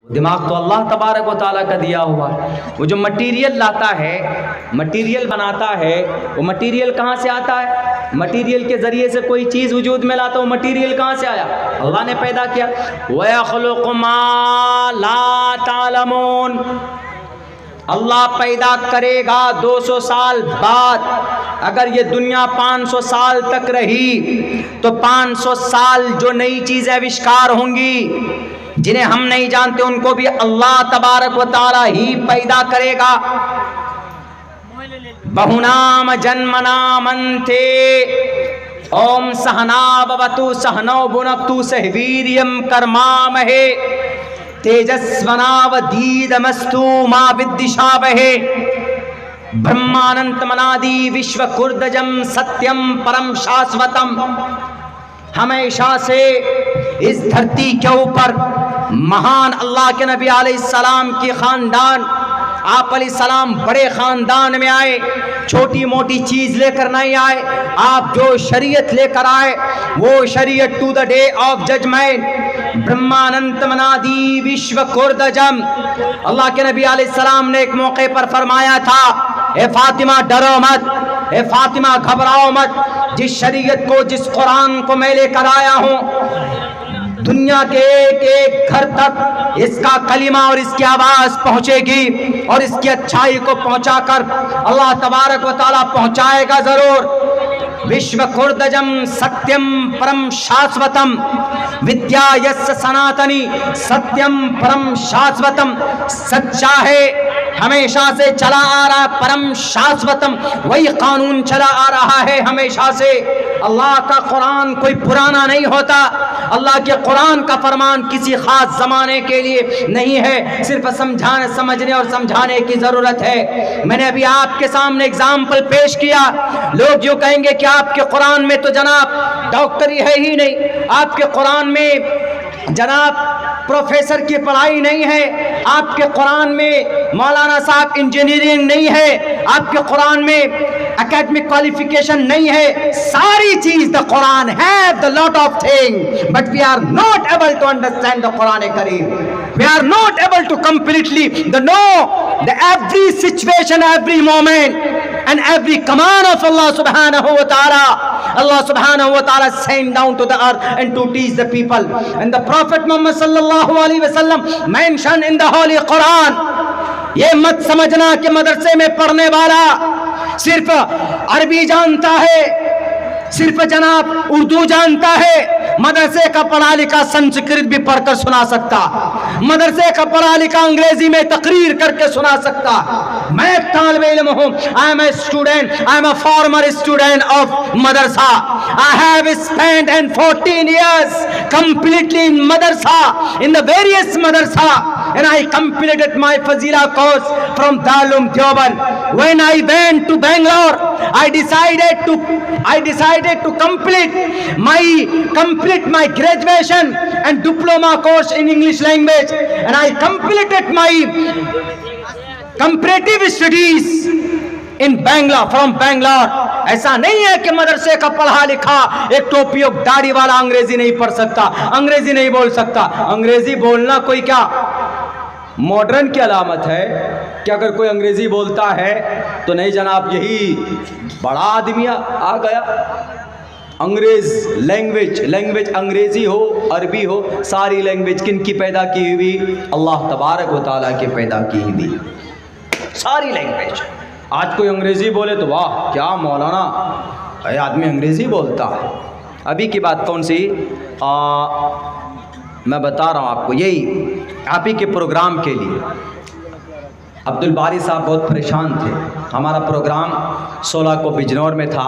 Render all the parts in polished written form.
दिमाग तो अल्लाह तबारक व तआला का दिया हुआ है। वो जो मटीरियल लाता है, मटीरियल बनाता है, वो मटीरियल कहाँ से आता है? मटीरियल के ज़रिए से कोई चीज़ वजूद में लाता, वो मटीरियल कहाँ से आया? अल्लाह ने पैदा किया। वयख़्लुक़ु मा ला तालमून, अल्लाह पैदा करेगा 200 साल बाद। अगर ये दुनिया 500 साल तक रही तो 500 साल जो नई चीज़ें आविष्कार होंगी जिन्हें हम नहीं जानते, उनको भी अल्लाह तबारक व तआला ही पैदा करेगा। बहुनाम जन्मनामन्ते ओम सहना भवतु सहनौ भुनक्तु सह वीर्यं कर्मामहे तेजस्वनावधीतमस्तु मा विद्विषावहे। ब्रह्मानंत मनादि विश्व कुर्दजम सत्यम परम शाश्वतम। हमेशा से इस धरती के ऊपर महान अल्लाह के नबी अलैहिस्सलाम की खानदान, आप अलैहिस्सलाम बड़े खानदान में आए, छोटी मोटी चीज़ लेकर नहीं आए। आप जो शरीयत लेकर आए वो शरीयत to the day of judgement. ब्रह्मानंत मनादि विश्व कुर्दजम। अल्लाह के नबी अलैहिस्सलाम ने एक मौके पर फरमाया था, ए फातिमा डरो मत, ए फातिमा घबराओ मत, जिस शरीयत को, जिस कुरान को मैं लेकर आया हूँ, दुनिया के एक एक घर तक इसका कलिमा और इसकी आवाज़ पहुँचेगी और इसकी अच्छाई को पहुँचाकर अल्लाह तबारक व तआला पहुँचाएगा ज़रूर। विश्व कुर्दजम सत्यम परम शाश्वतम विद्या यस्य सनातनी सत्यम परम शाश्वतम। सच्चा है, हमेशा से चला आ रहा परम शाश्वतम, वही कानून चला आ रहा है हमेशा से। अल्लाह का कुरान कोई पुराना नहीं होता। अल्लाह के कुरान का फरमान किसी खास जमाने के लिए नहीं है, सिर्फ समझाने, समझने और समझाने की जरूरत है। मैंने अभी आपके सामने एग्जाम्पल पेश किया। लोग जो कहेंगे कि आपके कुरान में तो जनाब डॉक्टरी है ही नहीं, आपके कुरान में जनाब प्रोफेसर की पढ़ाई नहीं है, आपके कुरान में मौलाना साहब इंजीनियरिंग नहीं है, आपके कुरान में एकेडमिक क्वालिफिकेशन नहीं है। सारी चीज the Quran have the lot of thing, but we are not able to understand the Quran करीम। We are not able to completely know the every situation, every moment and every command of Allah subhanahu wa ta'ala. Allah subhanahu wa ta'ala sent down to the earth and to teach the people. And the Prophet Muhammad sallallahu alaihi wasallam mentioned in the Holy Quran. ये मत समझना कि मदरसे में पढ़ने वाला सिर्फ अरबी जानता है, सिर्फ जनाब उर्दू जानता है। मदरसे का पढ़ा लिखा संस्कृत भी पढ़कर सुना सकता, मदरसे का पढ़ा लिखा अंग्रेजी में तकरीर करके सुना सकता। मैं एक तालिबे इल्म हूँ, I am a student, I am a former student of madrasa. I have spent 14 years completely in madrasa, in the various madrasa, and I completed my Fazila course from Darul Deoband. When I went to Bangalore, I decided to complete my graduation and diploma course in English language, and I completed my comparative studies in Bangalore, from Bangalore. ऐसा नहीं है कि मदरसे का पढ़ा लिखा एक टोपी और दाढ़ी वाला अंग्रेजी नहीं पढ़ सकता, अंग्रेजी नहीं बोल सकता। अंग्रेजी बोलना कोई क्या मॉडर्न की अलामत है कि अगर कोई अंग्रेजी बोलता है तो नहीं जनाब यही बड़ा आदमी आ गया। अंग्रेज लैंग्वेज अंग्रेजी हो, अरबी हो, सारी लैंग्वेज किन की पैदा की हुई? अल्लाह तबारक व तआला की पैदा की हुई सारी लैंग्वेज। आज कोई अंग्रेजी बोले तो वाह क्या मौलाना है, आदमी अंग्रेजी बोलता है। अभी की बात कौन सी? मैं बता रहा हूँ आपको, यही आप ही के प्रोग्राम के लिए अब्दुल बारी साहब बहुत परेशान थे। हमारा प्रोग्राम 16 को बिजनौर में था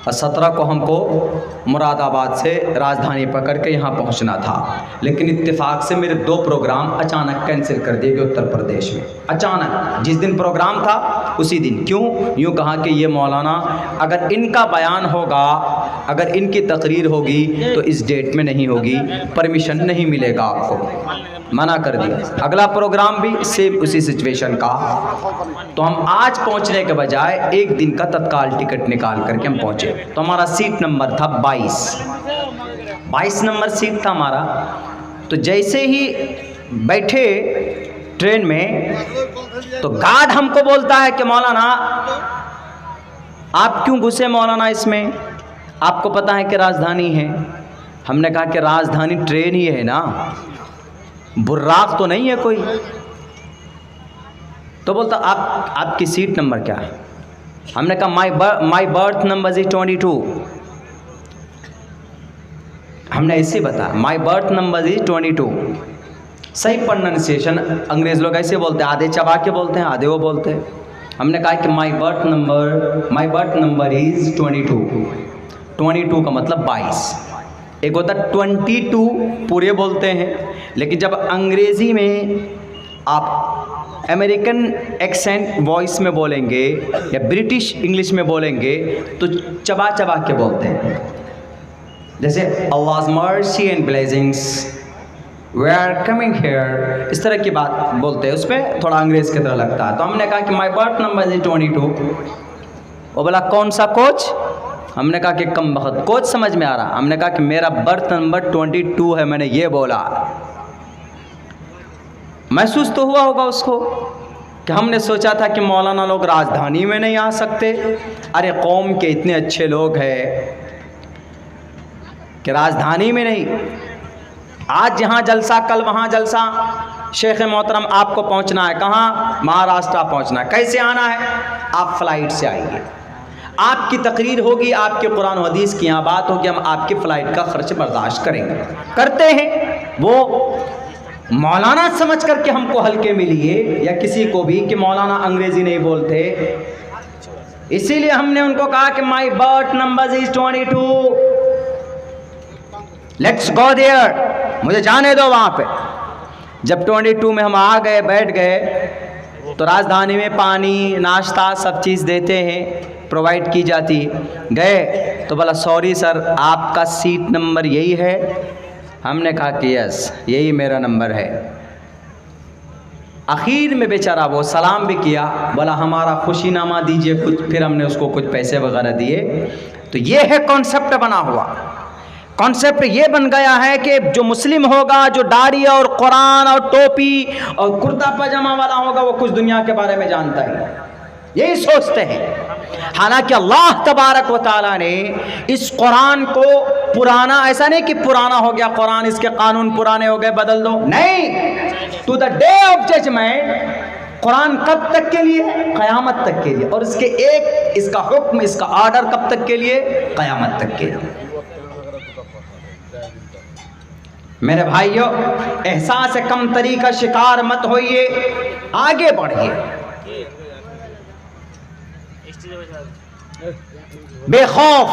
और 17 को हमको मुरादाबाद से राजधानी पकड़ के यहाँ पहुँचना था, लेकिन इत्तेफाक से मेरे 2 प्रोग्राम अचानक कैंसिल कर दिए गए उत्तर प्रदेश में। अचानक जिस दिन प्रोग्राम था उसी दिन। क्यों? यूँ कहा कि ये मौलाना अगर इनका बयान होगा, अगर इनकी तकरीर होगी तो इस डेट में नहीं होगी, परमिशन नहीं मिलेगा आपको, मना कर दिया। अगला प्रोग्राम भी सेम उसी सिचुएशन का। तो हम आज पहुंचने के बजाय एक दिन का तत्काल टिकट निकाल करके हम पहुंचे। तो हमारा सीट नंबर था 22 नंबर सीट था हमारा। तो जैसे ही बैठे ट्रेन में, तो गार्ड हमको बोलता है कि मौलाना आप क्यों घुसे मौलाना इसमें, आपको पता है कि राजधानी है। हमने कहा कि राजधानी ट्रेन ही है ना, बुर्राक तो नहीं है कोई। तो बोलता आपकी सीट नंबर क्या है। हमने कहा माई बर्थ नंबर इज 22। हमने ऐसे बताया माई बर्थ नंबर इज 22। सही प्रोनाउंसिएशन अंग्रेज लोग ऐसे बोलते हैं, आधे चबा के बोलते हैं, आधे वो बोलते हैं। हमने कहा कि माई बर्थ नंबर इज 22। 22 का मतलब 22। एक होता 22 पूरे बोलते हैं, लेकिन जब अंग्रेज़ी में आप अमेरिकन एक्सेंट वॉइस में बोलेंगे या ब्रिटिश इंग्लिश में बोलेंगे तो चबा चबा के बोलते हैं। जैसे Allah's mercy and blessings we are coming here, इस तरह की बात बोलते हैं, उसमें थोड़ा अंग्रेज़ की तरह लगता है। तो हमने कहा कि माई बर्थ नंबर इज 22। वो बोला कौन सा कोच। हमने कहा कि कम वक्त कोच समझ में आ रहा। हमने कहा कि मेरा बर्थ नंबर 22 है, मैंने ये बोला। महसूस तो हुआ होगा उसको कि हमने सोचा था कि मौलाना लोग राजधानी में नहीं आ सकते। अरे कौम के इतने अच्छे लोग हैं कि राजधानी में नहीं, आज यहाँ जलसा कल वहाँ जलसा। शेख मोहतरम आपको पहुँचना है कहाँ, महाराष्ट्र पहुँचना है। कैसे आना है, आप फ्लाइट से आइए, आपकी तकरीर होगी, आपके कुरान और हदीस की यहाँ बात होगी, हम आपकी फ़्लाइट का खर्च बर्दाश्त करेंगे। करते हैं वो मौलाना समझ करके हमको हल्के में लिए, या किसी को भी कि मौलाना अंग्रेज़ी नहीं बोलते, इसीलिए हमने उनको कहा कि my birth number is 22, let's go there, मुझे जाने दो वहाँ पे। जब 22 में हम आ गए, बैठ गए, तो राजधानी में पानी नाश्ता सब चीज़ देते हैं, प्रोवाइड की जाती। गए तो बोला सॉरी सर आपका सीट नंबर यही है। हमने कहा कि यस यही मेरा नंबर है। आखिर में बेचारा वो सलाम भी किया, बोला हमारा खुशीनामा दीजिए कुछ, फिर हमने उसको कुछ पैसे वगैरह दिए। तो ये है कॉन्सेप्ट बना हुआ। कॉन्सेप्ट ये बन गया है कि जो मुस्लिम होगा, जो दाढ़ी और कुरान और टोपी और कुर्ता पजामा वाला होगा, वो कुछ दुनिया के बारे में जानता है, यही सोचते हैं। हालांकि अल्लाह तबारक व तआला ने इस कुरान को पुराना, ऐसा नहीं कि पुराना हो गया कुरान, इसके कानून पुराने हो गए बदल दो, नहीं। To the day of judgement Quran कब तक के लिए, क़यामत तक के लिए। और इसके एक इसका हुक्म, इसका ऑर्डर कब तक के लिए, क़यामत तक के लिए। मेरे भाइयों, एहसास कम तरी का शिकार मत होइए, आगे बढ़िए, बेखौफ।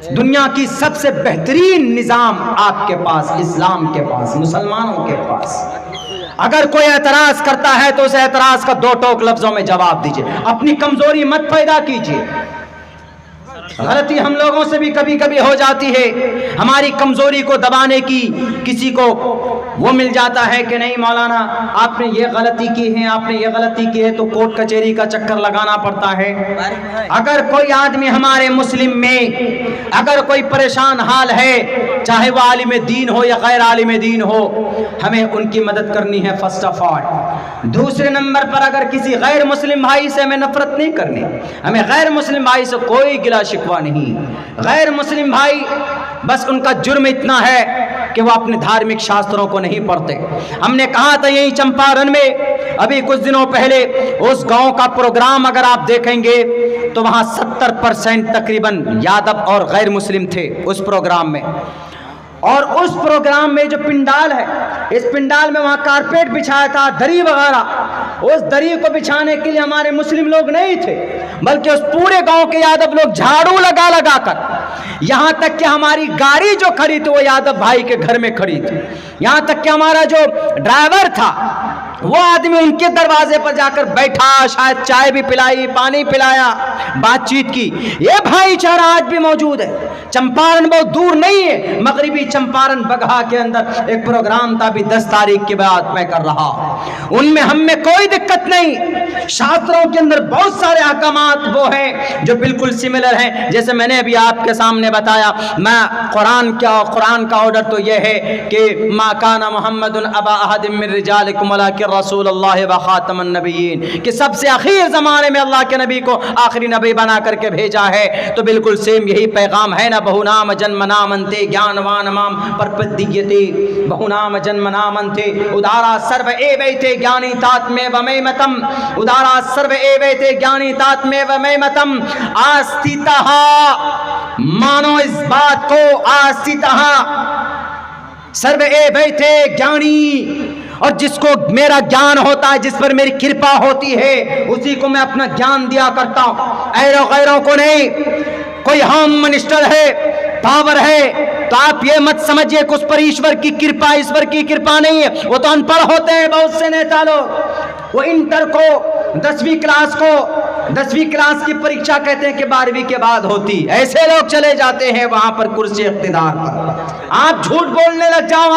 दुनिया की सबसे बेहतरीन निज़ाम आपके पास, इस्लाम के पास, मुसलमानों के पास। अगर कोई एतराज़ करता है तो उस एतराज़ का दो टोक लफ्ज़ों में जवाब दीजिए, अपनी कमज़ोरी मत पैदा कीजिए। गलती हम लोगों से भी कभी कभी हो जाती है, हमारी कमज़ोरी को दबाने की किसी को वो मिल जाता है कि नहीं मौलाना आपने ये गलती की है, आपने ये गलती की है, तो कोर्ट कचहरी का चक्कर लगाना पड़ता है। अगर कोई आदमी हमारे मुस्लिम में अगर कोई परेशान हाल है, चाहे वो आलिम दीन हो या गैर आलिम दीन हो, हमें उनकी मदद करनी है फर्स्ट ऑफ ऑल। दूसरे नंबर पर अगर किसी गैर मुस्लिम भाई से हमें नफरत नहीं करनी, हमें गैर मुस्लिम भाई से कोई गिला शिकवा नहीं। गैर मुस्लिम भाई बस उनका जुर्म इतना है कि वो अपने धार्मिक शास्त्रों को नहीं पढ़ते। हमने कहा था यही चंपारण में अभी कुछ दिनों पहले, उस गांव का प्रोग्राम अगर आप देखेंगे तो वहां 70% तकरीबन यादव और गैर मुस्लिम थे उस प्रोग्राम में। और उस प्रोग्राम में जो पिंडाल है, इस पिंडाल में वहाँ कारपेट बिछाया था, दरी वगैरह, उस दरी को बिछाने के लिए हमारे मुस्लिम लोग नहीं थे, बल्कि उस पूरे गांव के यादव लोग झाड़ू लगा लगा कर, यहाँ तक कि हमारी गाड़ी जो खड़ी थी वो यादव भाई के घर में खड़ी थी। यहाँ तक कि हमारा जो ड्राइवर था वो आदमी उनके दरवाजे पर जाकर बैठा, शायद चाय भी पिलाई, पानी पिलाया, बातचीत की। ये भाईचारा आज भी मौजूद है। चंपारण बहुत दूर नहीं है, मगरिबी चंपारण बगहा के अंदर एक प्रोग्राम था, अभी 10 तारीख के बाद मैं कर रहा। उनमें हमें कोई दिक्कत नहीं। शास्त्रों के अंदर बहुत सारे अहकामात वो हैं जो बिल्कुल सिमिलर हैं। जैसे मैंने अभी आपके सामने बताया, मैं कुरान का ऑर्डर तो यह है कि मा काना मुहम्मदुन अबा अहदिम मिन रिजालिकुम वलाकिन रसूलुल्लाह व खातमुन नबिय्यीन, कि सबसे आखिर ज़माने में अल्लाह के नबी को आखिरी नबी बना करके भेजा है। तो बिल्कुल सेम यही पैगाम है ना। बहुनाम जन्मनामन्ते ज्ञानवान माम प्रपद्यते, बहुनाम जन्मनामन्ते उदारा सर्व एवैते ज्ञानी तात्मे वमैमतम, उदारा सर्व एवैते ज्ञानी तात्मे वमैमतम। आस्तितः, मानो इस बात को, आस्तितः सर्व एवैते ज्ञानी, और जिसको मेरा ज्ञान होता है, जिस पर मेरी कृपा होती है, उसी को मैं अपना ज्ञान दिया करता हूं, गैरों को नहीं। कोई होम मिनिस्टर है, पावर है, तो आप ये मत समझिए कि उस पर ईश्वर की कृपा, ईश्वर की कृपा नहीं है। वो तो अनपढ़ होते हैं बहुत से नेता लोग। वो इंटर को, 10वीं क्लास की परीक्षा कहते हैं कि 12वीं के बाद होती। ऐसे लोग चले जाते हैं वहां पर कुर्सी इख्तिदार पर। आप झूठ बोलने लग जाओ,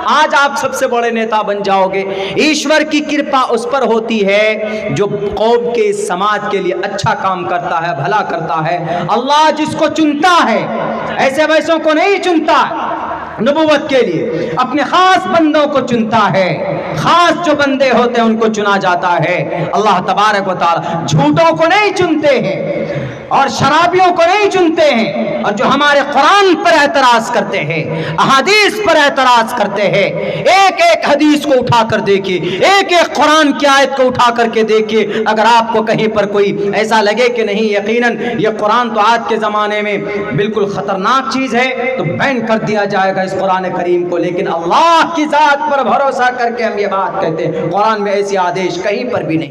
आज आप सबसे बड़े नेता बन जाओगे। ईश्वर की कृपा उस पर होती है जो कौम के, समाज के लिए अच्छा काम करता है, भला करता है। अल्लाह जिसको चुनता है, ऐसे वैसों को नहीं चुनता। नबुवत के लिए अपने खास बंदों को चुनता है। खास जो बंदे होते हैं उनको चुना जाता है। अल्लाह तबारक व तआला झूठों को नहीं चुनते हैं और शराबियों को नहीं चुनते हैं। और जो हमारे कुरान पर एतराज करते हैं, अहादीस पर एतराज करते हैं, एक एक हदीस को उठा कर देखिए, एक एक कुरान की आयत को उठा करके देखिए। अगर आपको कहीं पर कोई ऐसा लगे कि नहीं, यकीनन ये कुरान तो आज के ज़माने में बिल्कुल ख़तरनाक चीज़ है, तो बैन कर दिया जाएगा इस कुरान करीम को। लेकिन अल्लाह की ज़ात पर भरोसा करके हम ये बात कहते हैं, कुरान में ऐसी आदेश कहीं पर भी नहीं।